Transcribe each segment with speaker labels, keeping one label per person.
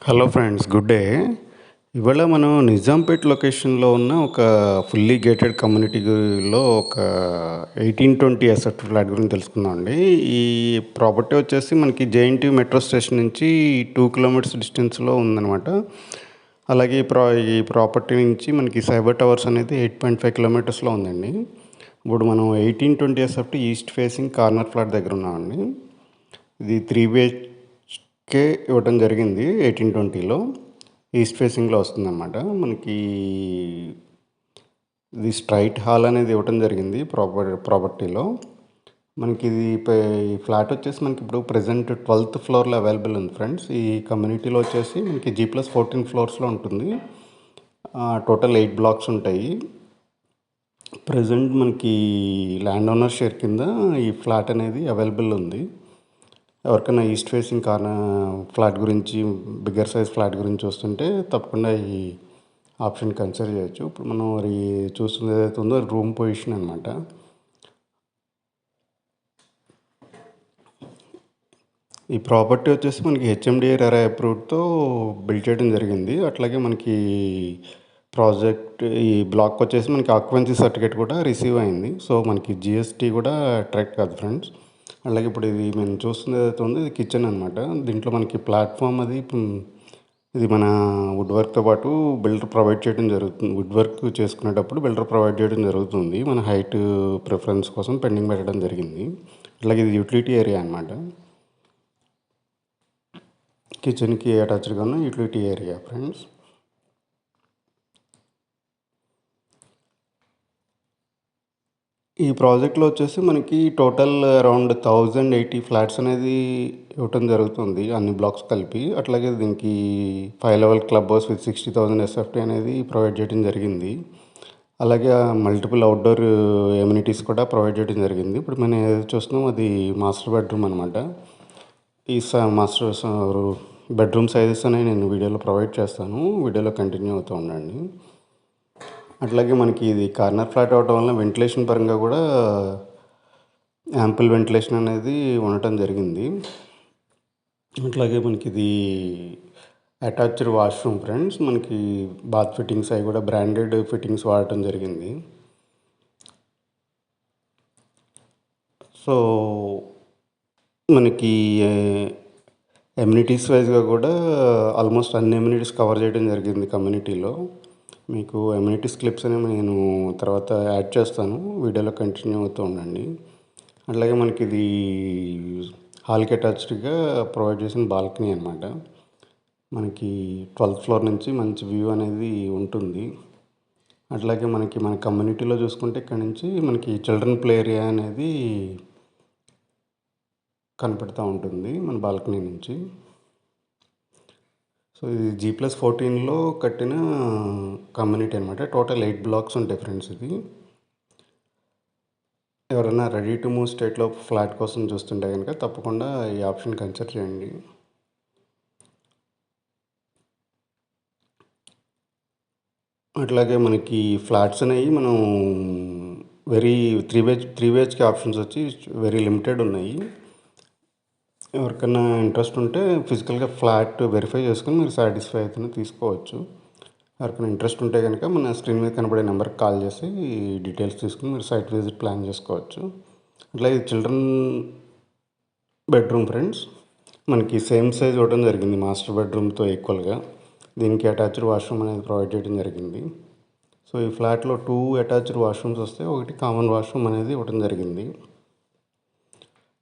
Speaker 1: Hello friends, good day. ఇవాళ మనం నిజాంపేట్ లొకేషన్లో ఉన్న ఒక ఫుల్లీ గేటెడ్ కమ్యూనిటీలో ఒక 1820 అసెట్ ఫ్లాట్ గురించి తెలుసుకుందాం అండి. ఈ ప్రాపర్టీ వచ్చేసి మనకి జేఎన్టీయూ మెట్రో స్టేషన్ నుంచి 2 కిలోమీటర్స్ డిస్టెన్స్లో ఉందన్నమాట. అలాగే ఈ ప్రాపర్టీ నుంచి మనకి సైబర్ టవర్స్ అనేది 8.5 కిలోమీటర్స్లో ఉందండి. ఇప్పుడు మనం 1820 asset east facing corner flat దగ్గర ఉన్నామండి. ఇది 3 BHK ఇవ్వటం జరిగింది 1820లో. ఈస్ట్ ఫేసింగ్లో వస్తుందన్నమాట. మనకి ఇది స్ట్రైట్ హాల్ అనేది ఇవ్వటం జరిగింది ప్రాపర్టీలో. మనకి ఈ ఫ్లాట్ వచ్చేసి మనకి ఇప్పుడు ప్రజెంట్ 12th ఫ్లోర్లో అవైలబుల్ ఉంది ఫ్రెండ్స్. ఈ కమ్యూనిటీలో వచ్చేసి మనకి G+14 ఫ్లోర్స్లో ఉంటుంది. టోటల్ 8 బ్లాక్స్ ఉంటాయి. ప్రజెంట్ మనకి ల్యాండ్ ఓనర్ షేర్ కింద ఈ ఫ్లాట్ అనేది అవైలబుల్ ఉంది. ఎవరికైనా ఈస్ట్ ఫేసింగ్ ఫ్లాట్ గురించి, బిగ్గర్ సైజ్ ఫ్లాట్ గురించి చూస్తుంటే తప్పకుండా ఈ ఆప్షన్ కన్సిడర్ చేయొచ్చు. ఇప్పుడు మనం మరి చూస్తుంది ఏదైతే ఉందో రూమ్ పొజిషన్ అనమాట. ఈ ప్రాపర్టీ వచ్చేసి మనకి హెచ్ఎండిఏ రెరా అప్రూవ్డ్తో బిల్డ్ చేయడం జరిగింది. అట్లాగే మనకి ఈ బ్లాక్ వచ్చేసి మనకి ఆక్యుపెన్సీ సర్టిఫికేట్ కూడా రిసీవ్ అయింది. సో మనకి జిఎస్టీ కూడా అట్రాక్ట్ కాదు ఫ్రెండ్స్. అలాగే ఇప్పుడు ఇది మేము చూస్తుంది ఏదైతే ఉందో ఇది కిచెన్ అనమాట. దీంట్లో మనకి ప్లాట్ఫామ్ ఇది మన వుడ్ వర్క్తో పాటు బిల్డర్ ప్రొవైడ్ చేయడం జరుగుతుంది. వుడ్ వర్క్ చేసుకునేటప్పుడు బిల్డర్ ప్రొవైడ్ చేయడం జరుగుతుంది. మన హైట్ ప్రిఫరెన్స్ కోసం పెండింగ్ పెట్టడం జరిగింది. అలాగే ఇది యూటిలిటీ ఏరియా అనమాట. కిచెన్కి అటాచ్డ్గా ఉన్న యూటిలిటీ ఏరియా ఫ్రెండ్స్. ఈ ప్రాజెక్ట్లో వచ్చేసి మనకి టోటల్ అరౌండ్ 1080 ఫ్లాట్స్ అనేది ఇవ్వటం జరుగుతుంది, అన్ని బ్లాక్స్ కలిపి. అట్లాగే దీనికి 5 level club house with 60,000 SFT అనేది ప్రొవైడ్ చేయడం జరిగింది. అలాగే మల్టిపుల్ అవుట్డోర్ ఎమ్యూనిటీస్ కూడా ప్రొవైడ్ చేయడం జరిగింది. ఇప్పుడు మనం ఏదైతే చూస్తున్నాం అది మాస్టర్ బెడ్రూమ్ అనమాట. ఈ మాస్టర్ బెడ్రూమ్ సైజెస్ అనేవి నేను వీడియోలో ప్రొవైడ్ చేస్తాను. వీడియోలో కంటిన్యూ అవుతూ ఉండండి. అట్లాగే మనకి ఇది కార్నర్ ఫ్లాట్ అవ్వడం వల్ల వెంటిలేషన్ పరంగా కూడా యాంపుల్ వెంటిలేషన్ అనేది ఉండటం జరిగింది. అట్లాగే మనకి ఇది అటాచ్డ్ వాష్రూమ్ ఫ్రెండ్స్. మనకి బాత్ ఫిట్టింగ్స్ అవి కూడా బ్రాండెడ్ ఫిట్టింగ్స్ వాడటం జరిగింది. సో మనకి ఎమ్యూనిటీస్ వైజ్గా కూడా ఆల్మోస్ట్ అన్ని ఎమ్యూనిటీస్ కవర్ చేయడం జరిగింది కమ్యూనిటీలో. మీకు ఎమ్యూనిటీస్ క్లిప్స్ అనేవి నేను తర్వాత యాడ్ చేస్తాను, వీడియోలో కంటిన్యూ అవుతూ ఉండండి. అట్లాగే మనకి ఇది హాల్కి అటాచ్డ్గా ప్రొవైడ్ చేసిన బాల్కనీ అనమాట. మనకి 12th ఫ్లోర్ నుంచి మంచి వ్యూ అనేది ఉంటుంది. అట్లాగే మన కమ్యూనిటీలో చూసుకుంటే ఇక్కడ నుంచి మనకి చిల్డ్రన్ ప్లే ఏరియా అనేది కనపడుతూ ఉంటుంది మన బాల్కనీ నుంచి. సో ఇది G+14లో కట్టిన కమ్యూనిటీ అనమాట. టోటల్ 8 బ్లాక్స్ ఉంటాయి ఫ్రెండ్స్. ఇది ఎవరైనా రెడీ టు మూవ్ స్టేట్లో ఫ్లాట్ కోసం చూస్తుంటే కనుక తప్పకుండా ఈ ఆప్షన్ కన్సిడర్ చేయండి. అట్లాగే మనకి ఫ్లాట్స్ అనేవి మనం వెరీ 3 BHK ఆప్షన్స్ వచ్చి వెరీ లిమిటెడ్ ఉన్నాయి. ఎవరికైనా ఇంట్రెస్ట్ ఉంటే ఫిజికల్గా ఫ్లాట్ వెరిఫై చేసుకుని మీరు సాటిస్ఫై అయితేనే తీసుకోవచ్చు. ఎవరికైనా ఇంట్రెస్ట్ ఉంటే కనుక మన స్క్రీన్ మీద కనబడే నెంబర్కి కాల్ చేసి డీటెయిల్స్ తీసుకుని మీరు సైట్ విజిట్ ప్లాన్ చేసుకోవచ్చు. అట్లాగే చిల్డ్రన్ బెడ్రూమ్ ఫ్రెండ్స్. మనకి సేమ్ సైజ్ ఇవ్వడం జరిగింది మాస్టర్ బెడ్రూమ్తో ఈక్వల్గా. దీనికి అటాచ్డ్ వాష్రూమ్ అనేది ప్రొవైడ్ చేయడం జరిగింది. సో ఈ ఫ్లాట్లో 2 అటాచ్డ్ వాష్రూమ్స్ వస్తే ఒకటి కామన్ వాష్రూమ్ అనేది ఇవ్వడం జరిగింది.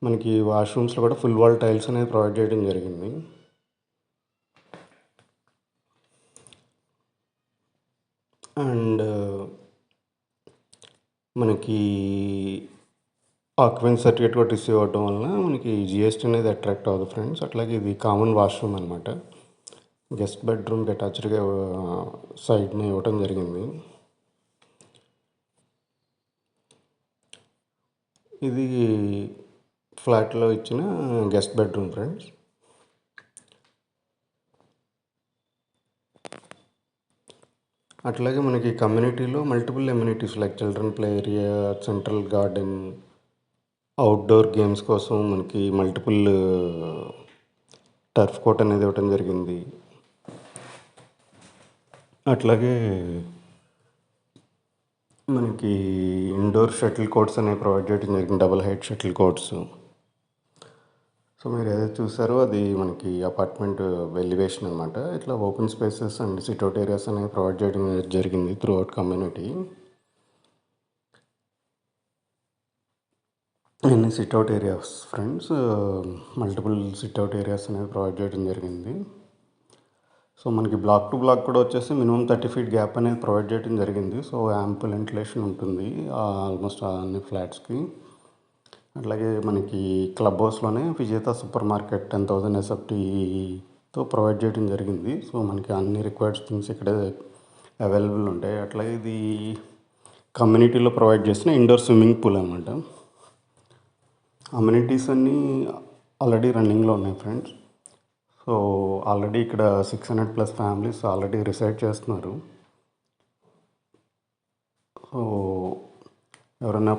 Speaker 1: మనకి వాష్రూమ్స్లో కూడా ఫుల్ వాల్ టైల్స్ అనేది ప్రొవైడ్ చేయడం జరిగింది. అండ్ మనకి ఆక్యుపెన్సీ సర్టిఫికేట్ కూడా రిసీవ్ అవ్వడం వల్ల మనకి జిఎస్టీ అనేది అట్రాక్ట్ అవ్వదు ఫ్రెండ్స్. అట్లాగే ఇది కామన్ వాష్రూమ్ అనమాట. గెస్ట్ బెడ్రూమ్కి అటాచ్డ్గా సైడ్ని ఇవ్వటం జరిగింది. ఇది ఫ్లాట్లో ఇచ్చిన గెస్ట్ బెడ్రూమ్ ఫ్రెండ్స్. అట్లాగే మనకి కమ్యూనిటీలో multiple amenities like children play area, central garden, outdoor games కోసం మనకి మల్టిపుల్ టర్ఫ్ కోర్ట్ అనేది ఇవ్వడం జరిగింది. అట్లాగే మనకి ఇండోర్ షటిల్ కోర్ట్స్ అనేవి ప్రొవైడ్ చేయడం జరిగింది, double height shuttle courts. So మీరు ఏదైతే చూసారో అది మనకి అపార్ట్మెంట్ ఎలివేషన్ అనమాట. ఇట్లా open spaces and sit-out areas అనేవి ప్రొవైడ్ చేయడం జరిగింది త్రూ అవుట్ కమ్యూనిటీ. ఎన్ని sit-out areas friends, multiple sit-out areas అనేవి ప్రొవైడ్ చేయడం జరిగింది. సో మనకి బ్లాక్ టు బ్లాక్ కూడా వచ్చేసి మినిమం 30 feet గ్యాప్ అనేది ప్రొవైడ్ చేయడం జరిగింది. సో యాంపుల్ వెంటిలేషన్ ఉంటుంది ఆల్మోస్ట్ అన్ని ఫ్లాట్స్కి. అట్లాగే మనకి క్లబ్ హౌస్లోనే విజేత సూపర్ మార్కెట్ 10,000 SFTతో ప్రొవైడ్ చేయడం జరిగింది. సో మనకి అన్ని రిక్వైర్డ్ థింగ్స్ ఇక్కడే అవైలబుల్ ఉంటాయి. అట్లాగే ఇది కమ్యూనిటీలో ప్రొవైడ్ చేసిన ఇండోర్ స్విమ్మింగ్ పూల్ అనమాట. అమ్యూనిటీస్ అన్నీ ఆల్రెడీ రన్నింగ్లో ఉన్నాయి ఫ్రెండ్స్. సో ఆల్రెడీ ఇక్కడ 600+ ఫ్యామిలీస్ ఆల్రెడీ రిసైడ్ చేస్తున్నారు. సో ఎవరైనా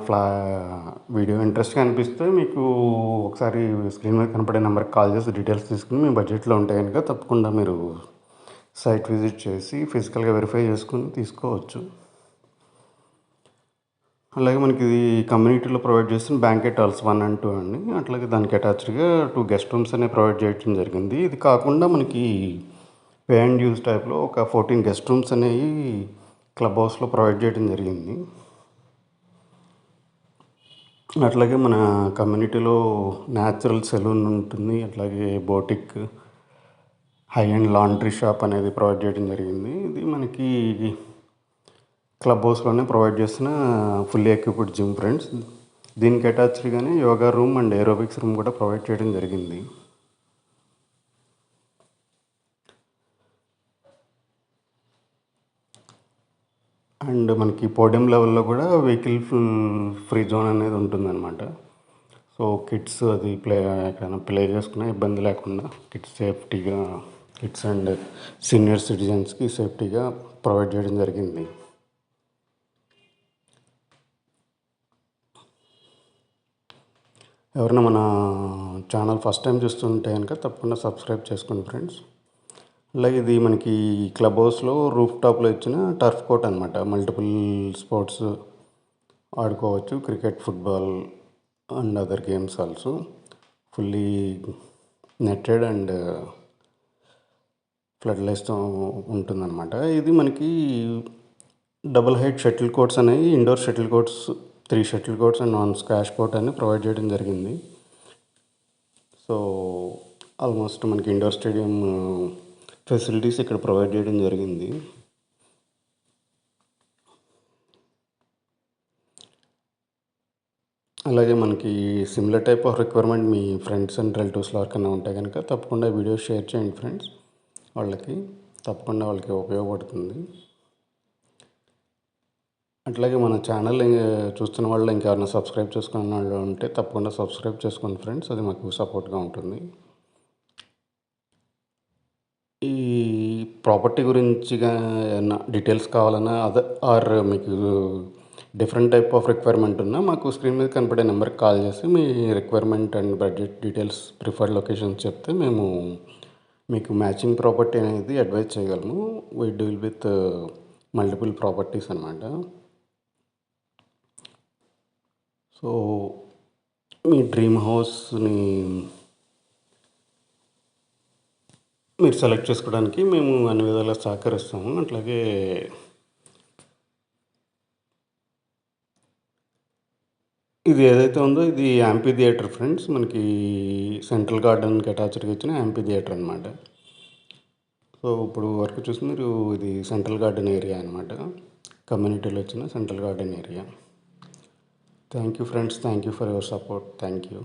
Speaker 1: వీడియో ఇంట్రెస్ట్గా అనిపిస్తే మీకు ఒకసారి స్క్రీన్ మీద కనపడే నెంబర్కి కాల్ చేసి డీటెయిల్స్ తీసుకుని మీ బడ్జెట్లో ఉంటే కనుక తప్పకుండా మీరు సైట్ విజిట్ చేసి ఫిజికల్గా వెరిఫై చేసుకుని తీసుకోవచ్చు. అలాగే మనకి ఇది కమ్యూనిటీలో ప్రొవైడ్ చేసిన బ్యాంకెట్ హాల్స్ 1 and 2 అండి. అట్లాగే దానికి అటాచ్డ్గా 2 గెస్ట్ రూమ్స్ అనేవి ప్రొవైడ్ చేయడం జరిగింది. ఇది కాకుండా మనకి పే అండ్ యూజ్ టైప్లో ఒక 14 గెస్ట్ రూమ్స్ అనేవి క్లబ్ హౌస్లో ప్రొవైడ్ చేయడం జరిగింది. అట్లాగే మన కమ్యూనిటీలో న్యాచురల్ సెలూన్ ఉంటుంది. అట్లాగే బోటిక్, హై అండ్ లాండ్రీ షాప్ అనేది ప్రొవైడ్ చేయడం జరిగింది. ఇది మనకి క్లబ్ హౌస్లోనే ప్రొవైడ్ చేసిన ఫుల్లీ ఎక్విప్డ్ జిమ్ ఫ్రెండ్స్. దీనికి అటాచ్డ్గానే yoga room and aerobics room కూడా ప్రొవైడ్ చేయడం జరిగింది. అండ్ మనకి పోడియం లెవెల్లో కూడా వెహికల్ ఫ్రీ జోన్ అనేది ఉంటుందన్నమాట. సో కిడ్స్ అది ఎక్కడైనా ప్లే చేసుకునే ఇబ్బంది లేకుండా కిడ్స్ సేఫ్టీగా, కిడ్స్ అండ్ సీనియర్ సిటిజన్స్కి సేఫ్టీగా ప్రొవైడ్ చేయడం జరిగింది. ఎవరైనా మన ఛానల్ ఫస్ట్ టైం చూస్తుంటే కనుక తప్పకుండా సబ్స్క్రైబ్ చేసుకోండి ఫ్రెండ్స్. అలాగే ఇది మనకి క్లబ్ హౌస్లో రూఫ్ టాప్లో ఇచ్చిన టర్ఫ్ కోర్ట్ అనమాట. మల్టిపుల్ స్పోర్ట్స్ ఆడుకోవచ్చు, cricket, football and other games also. Fully netted and flood లైట్స్తో ఉంటుందన్నమాట. ఇది మనకి డబుల్ హైట్ షటిల్ కోర్ట్స్ అనేవి, indoor shuttle courts 3 shuttle courts and 1 squash court అని ప్రొవైడ్ చేయడం జరిగింది. సో ఆల్మోస్ట్ మనకి ఇండోర్ స్టేడియం ఫెసిలిటీస్ ఇక్కడ ప్రొవైడ్ చేయడం జరిగింది. అలాగే మనకి సిమిలర్ టైప్ ఆఫ్ రిక్వైర్మెంట్ మీ ఫ్రెండ్స్ అండ్ రిలేటివ్స్లో ఎవరికైనా ఉంటే కనుక తప్పకుండా వీడియో షేర్ చేయండి ఫ్రెండ్స్. తప్పకుండా వాళ్ళకి ఉపయోగపడుతుంది. అట్లాగే మన ఛానల్ చూస్తున్న వాళ్ళు ఇంకెవరైనా సబ్స్క్రైబ్ చేసుకున్న వాళ్ళు ఉంటే తప్పకుండా సబ్స్క్రైబ్ చేసుకోండి ఫ్రెండ్స్. అది మాకు సపోర్ట్గా ఉంటుంది. ఈ ప్రాపర్టీ గురించిగా ఏమన్నా డీటెయిల్స్ కావాలన్నా ఆర్ మీకు డిఫరెంట్ టైప్ ఆఫ్ రిక్వైర్మెంట్ ఉన్నా మాకు స్క్రీన్ మీద కనపడే నెంబర్కి కాల్ చేసి మీ requirement and budget details, preferred locations చెప్తే మేము మీకు మ్యాచింగ్ ప్రాపర్టీ అనేది అడ్వైజ్ చేయగలము. We deal with multiple properties అనమాట. సో మీ డ్రీమ్ హౌస్ని మీరు సెలెక్ట్ చేసుకోవడానికి మేము అన్ని విధాలా సహకరిస్తాము. అట్లాగే ఇది ఏదైతే ఉందో ఇది యాంపీ థియేటర్ ఫ్రెండ్స్. మనకి సెంట్రల్ గార్డెన్కి అటాచ్డ్గా ఇచ్చిన యాంపీ థియేటర్ అనమాట. సో ఇప్పుడు వరకు చూసి మీరు ఇది సెంట్రల్ గార్డెన్ ఏరియా అనమాట. కమ్యూనిటీలో వచ్చిన central garden area. Thank you friends. Thank you for your support. Thank you.